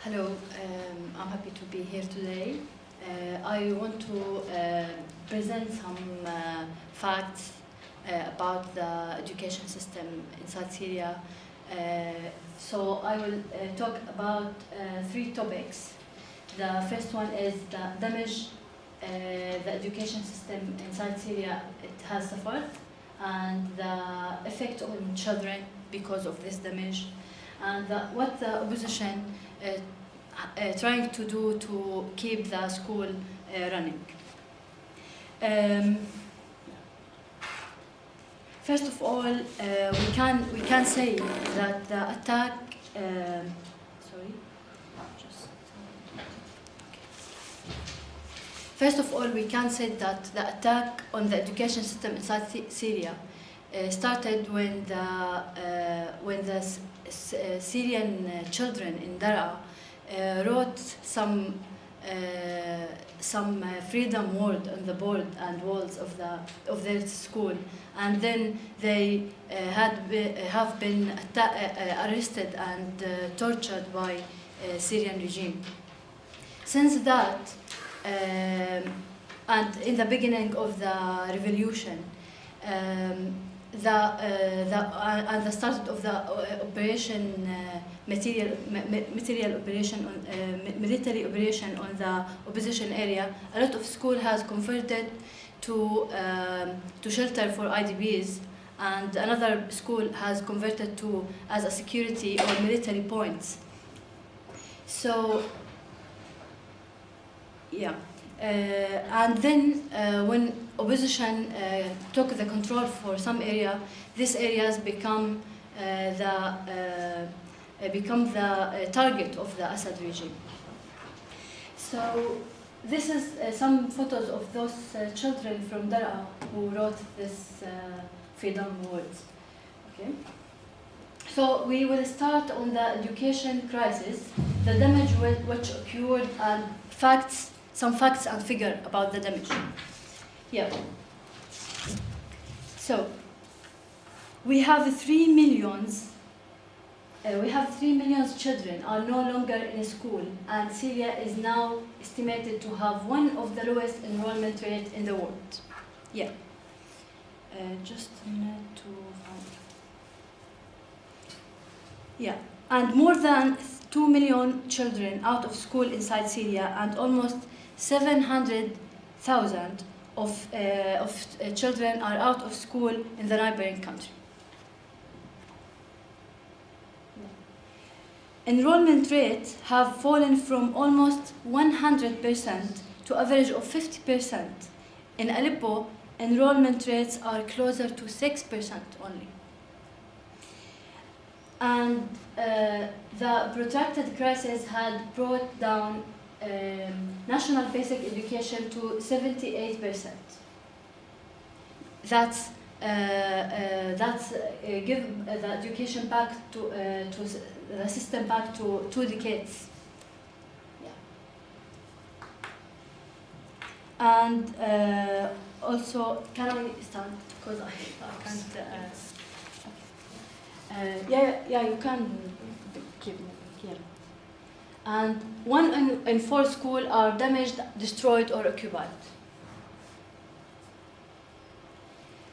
Hello, I'm happy to be here today. I want to present some facts about the education system inside Syria. So I will talk about three topics. The first one is the damage the education system inside Syria it has suffered, and the effect on children because of this damage, and what the opposition trying to do to keep the school running. First of all, we can say that the attack. First of all, we can say that the attack on the education system inside Syria started when the Syrian children in Daraa wrote some freedom word on the board and walls of their school, and then they have been arrested and tortured by Syrian regime. Since that, and in the beginning of the revolution, and the start of the operation, military operation on the opposition area, a lot of school has converted to shelter for IDPs, and another school has converted to as a security or military points. So yeah, and then when opposition took the control for some area, these areas become the target of the Assad regime. So this is some photos of those children from Daraa who wrote this freedom words. Okay. So we will start on the education crisis, the damage which occurred, and some facts and figure about the damage. Yeah. So we have 3 million children are no longer in school, and Syria is now estimated to have one of the lowest enrollment rates in the world. Yeah. Just a minute to find. Yeah. And more than 2 million children out of school inside Syria, and almost 700,000 of children are out of school in the neighboring country. Enrollment rates have fallen from almost 100% to average of 50%. In Aleppo, enrollment rates are closer to 6% only. And the protracted crisis had brought down national basic education to 78%. That's give the education back to the system back to 2 decades. Yeah. And also, can I stand? Because I can't. Yeah, you can keep here. And 1 in 4 schools are damaged, destroyed, or occupied.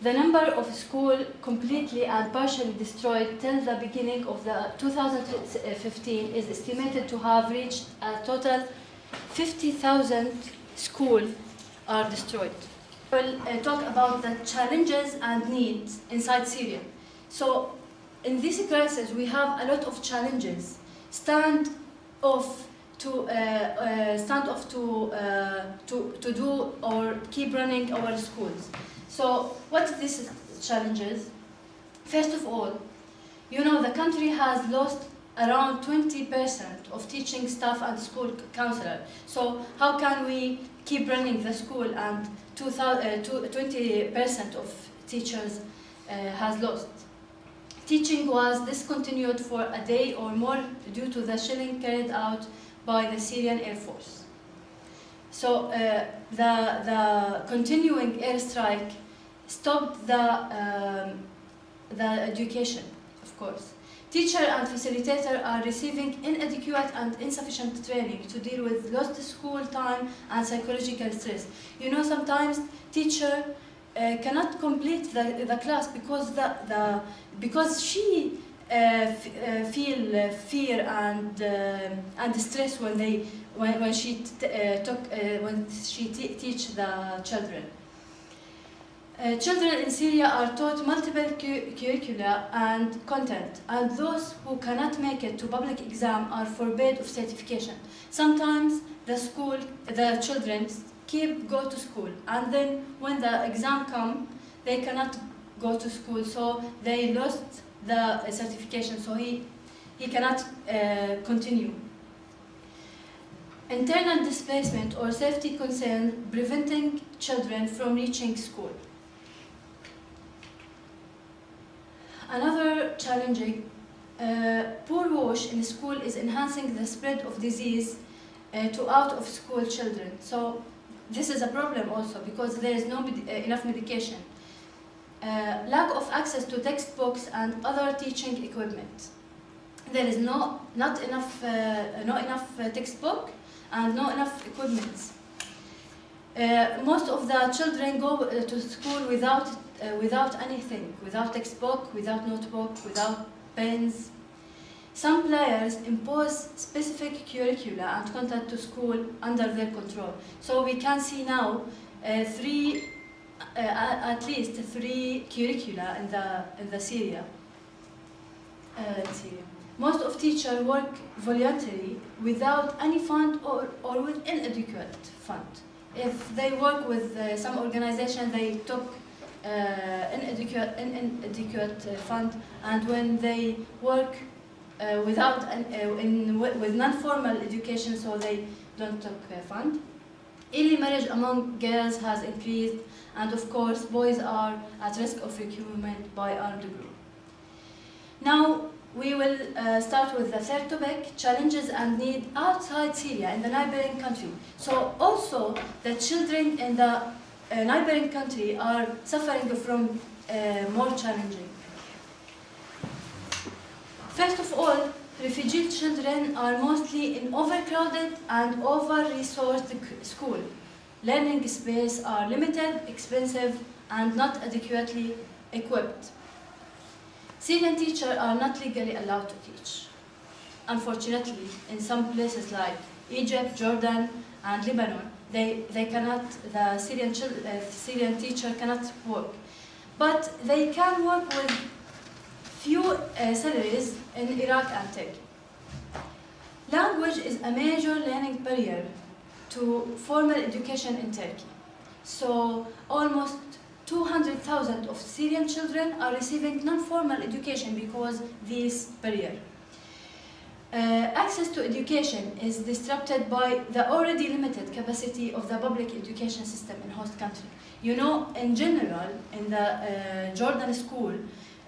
The number of schools completely and partially destroyed till the beginning of the 2015 is estimated to have reached a total 50,000 schools are destroyed. We'll talk about the challenges and needs inside Syria. So in this crisis, we have a lot of challenges. Stand off to do or keep running our schools. So what are these challenges? First of all, the country has lost around 20% of teaching staff and school counselors. So how can we keep running the school and 20% of teachers has lost? Teaching was discontinued for a day or more due to the shelling carried out by the Syrian Air Force. So the continuing airstrike stopped the education. of course. Teacher and facilitator are receiving inadequate and insufficient training to deal with lost school time and psychological stress. You know, sometimes teacher cannot complete the class because she feel fear and stress when she teach the children. Children in Syria are taught multiple curricula and content, and those who cannot make it to public exam are forbid of certification. Sometimes the children go to school, and then when the exam come, they cannot go to school, so they lost the certification, so he cannot continue. Internal displacement or safety concern preventing children from reaching school. Another challenging, poor wash in school is enhancing the spread of disease to out-of-school children. So this is a problem also because there is no enough medication. Lack of access to textbooks and other teaching equipment. There is not enough textbook and not enough equipment. Most of the children go to school without anything, without textbook, without notebook, without pens. Some players impose specific curricula and content to school under their control. So we can see now at least three curricula in the Syria. Most of teachers work voluntarily without any fund or with inadequate fund. If they work with some organization, they took inadequate fund, and when they work with non-formal education, so they don't take fund. Early marriage among girls has increased, and of course boys are at risk of recruitment by armed group. Now we will start with the third topic, challenges and need outside Syria in the neighboring country. So also the children in the neighboring country are suffering from more challenging. First of all, refugee children are mostly in overcrowded and over-resourced school. Learning space are limited, expensive, and not adequately equipped. Syrian teachers are not legally allowed to teach. Unfortunately, in some places like Egypt, Jordan, and Lebanon, the Syrian teacher cannot work. But they can work with few salaries in Iraq and Turkey. Language is a major learning barrier to formal education in Turkey. So almost 200,000 of Syrian children are receiving non-formal education because of this barrier. Access to education is disrupted by the already limited capacity of the public education system in host country. You know, in general, in the Jordan school,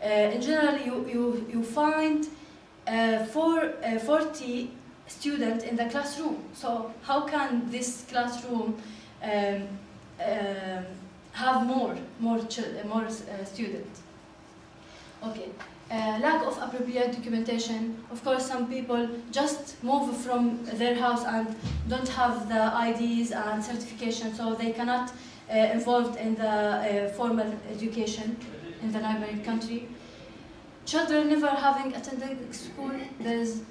in general, you find 40 students in the classroom. So how can this classroom have more students? Okay. Lack of appropriate documentation. Of course, some people just move from their house and don't have the IDs and certification, so they cannot involved in the formal education in the neighboring country. Children never having attended school. There's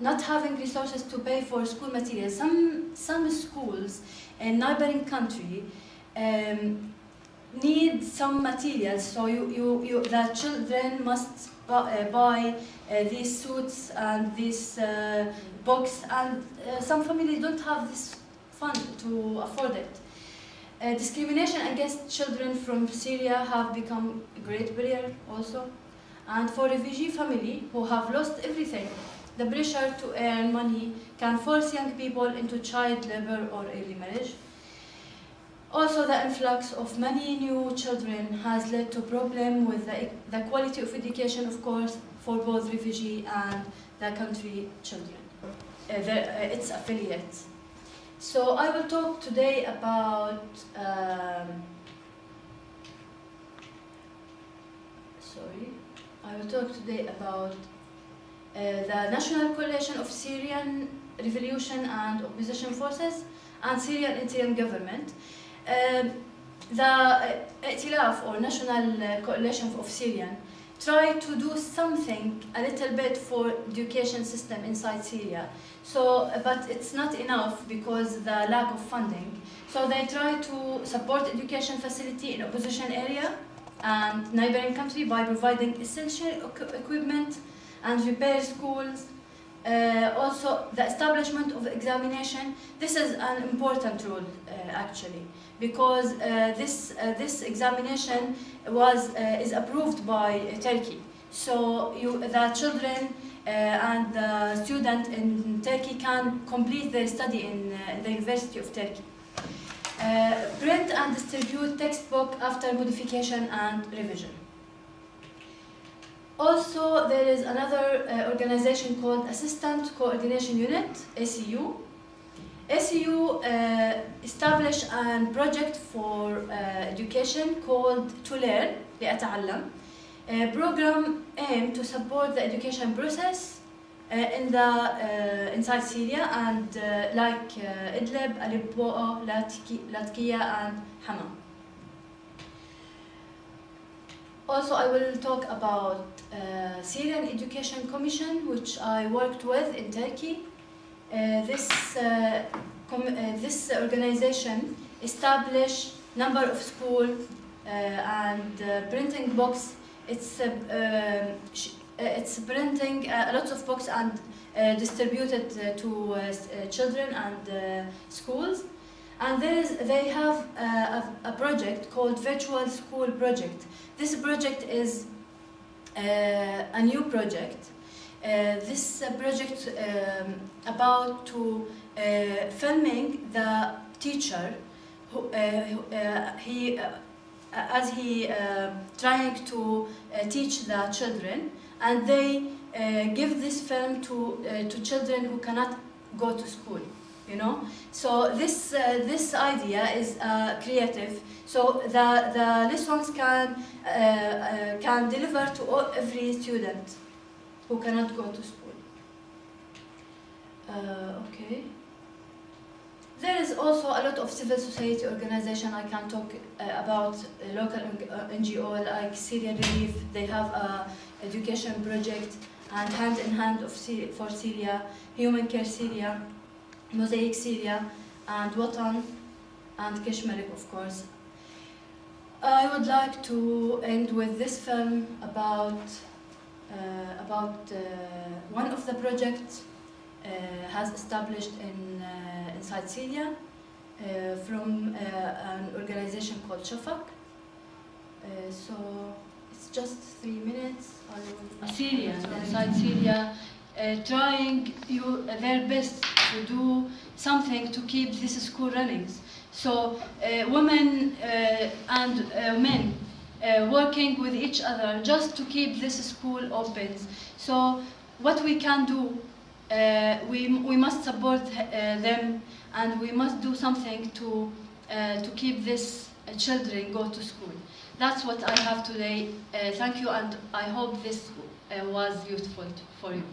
not having resources to pay for school materials. Some schools in neighboring country need some materials, so the children must buy these suits and these books, and some families don't have this fund to afford it. Discrimination against children from Syria have become a great barrier also, and for refugee family who have lost everything, the pressure to earn money can force young people into child labor or early marriage. Also, the influx of many new children has led to problems with the quality of education, of course, for both refugee and the country children, its affiliates. So I will talk today about I will talk today about the National Coalition of Syrian Revolution and Opposition Forces and Syrian interim government. The I'tilaf, or National Coalition of Syrian, tried to do something a little bit for education system inside Syria. So, but it's not enough because the lack of funding. So they try to support education facility in opposition area and neighboring country by providing essential equipment and repair schools. Also, the establishment of examination. This is an important role actually, because this examination is approved by Turkey. So the children and the student in Turkey can complete their study in the University of Turkey. Print and distribute textbook after modification and revision. Also, there is another organization called Assistant Coordination Unit, ACU. ACU established a project for education called To Learn, لأتعلم. A program aimed to support the education process inside Syria and like Idlib, Aleppo, Latakia and Hama. Also, I will talk about Syrian Education Commission, which I worked with in Turkey. This organization established number of schools and printing books. It's printing lots of books and distributed to children and schools. And they have a project called Virtual School Project. This project is a new project. This project about to filming the teacher as he trying to teach the children, and they give this film to children who cannot go to school. You know, so this idea is creative. So the lessons can deliver to every student who cannot go to school. Okay. There is also a lot of civil society organization. I can talk about local NGO like Syrian Relief. They have a education project, and Hand in Hand for Syria, Human Care Syria, Mosaic Syria, and Watan, and Keshmalik, of course. I would like to end with this film about one of the projects has established inside Syria from an organization called Shafak. So it's just 3 minutes. Syrians inside Syria trying their best to do something to keep this school running. So women and men working with each other just to keep this school open. So what we can do, we must support them, and we must do something to keep these children go to school. That's what I have today. Thank you, and I hope this was useful for you.